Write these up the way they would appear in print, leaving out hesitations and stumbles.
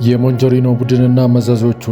የሞንጆሪኖ ቡድንና መዘዞቹ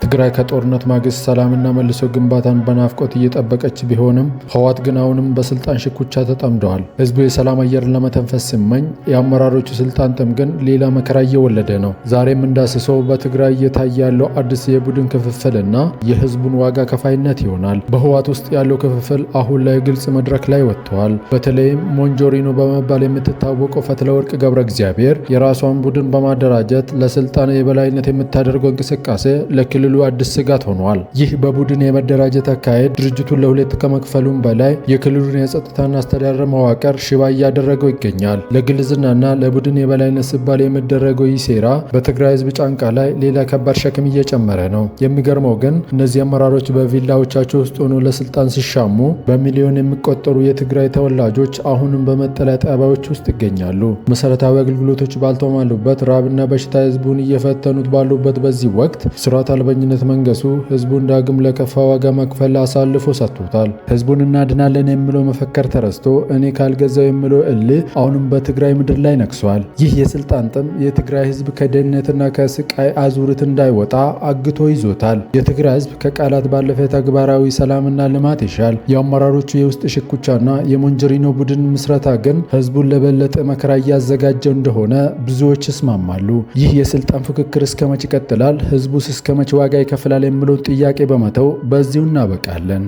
ትግራይ ከጦርነት ማግስት ሰላምና መልሶ ግንባታን በናፍቆት እየጠበቀች ቢሆንም ህወሓት ግን አሁንም በስልጣን ሽኩቻ ተጠምደዋል። ህዝቡ የሰላም አየርን ለመተንፈስ ሲመኝ የአመራሮቹ ስልጣን ጥም ግን ሌላ መከራ እየወለደ ነው። ዛሬም እንዳስሰው በትግራይ እየታየ ያለው አዲስ የቡድን ክፍፍልና የህዝቡን ዋጋ ከፋይነት ይሆናል። በህወሓት ውስጥ ያለው ክፍፍል አሁን ላይ ግልጽ መድረክ ላይ ወጥቷል። በተለይም ሞንጆሪኖ በመባል የምትታወቀው ፈትለወርቅ ገብረ እግዚአብሔር የራሷን ቡድን በማደራጀት ለስልጣን የበላይነት የምታደርገው እንቅስቃሴ ለክልሉ አዲስ ስጋት ሆኗል። ይህ በቡድን የመደራጀት አካሄድ ድርጅቱን ለሁለት ከመክፈሉም በላይ የክልሉን የጸጥታና አስተዳደር መዋቅር ሽባ እያደረገው ይገኛል። ለግል ዝናና ለቡድን የበላይነት ሲባል የሚደረገው ይህ ሴራ በትግራይ ህዝብ ጫንቃ ላይ ሌላ ከባድ ሸክም እየጨመረ ነው። የሚገርመው ግን እነዚህ አመራሮች በቪላዎቻቸው ውስጥ ሆኖ ለስልጣን ሲሻሙ በሚሊዮን የሚቆጠሩ የትግራይ ተወላጆች አሁንም በመጠለያ ጣቢያዎች ውስጥ ይገኛሉ። መሰረታዊ አገልግሎቶች ባልተሟሉበት፣ ራብና በሽታ ህዝቡን እየፈተኑት ባሉበት በዚህ ወቅት ስርዓት አልበኝነት መንገሱ ህዝቡን ዳግም ለከፋ ዋጋ መክፈል አሳልፎ ሰጥቶታል። ህዝቡን እናድናለን የሚለው መፈክር ተረስቶ እኔ ካልገዛው የሚለው እልህ አሁንም በትግራይ ምድር ላይ ነግሷል። ይህ የስልጣን ጥም የትግራይ ህዝብ ከድህነትና ከስቃይ አዙሪት እንዳይወጣ አግቶ ይዞታል። የትግራይ ህዝብ ከቃላት ባለፈ ተግባራዊ ሰላምና ልማት ይሻል። የአመራሮቹ የውስጥ ሽኩቻና የሞንጆሪኖ ቡድን ምስረታ ግን ህዝቡን ለበለጠ መከራ እያዘጋጀው እንደሆነ ብዙዎች ይስማማሉ። ይህ የስልጣን ፍክክር እስከ መቼ ይቀጥላል? ህዝቡስ እስከ መቼ ዋጋ ይከፍላል የሚለውን ጥያቄ በመተው በዚሁ እናበቃለን።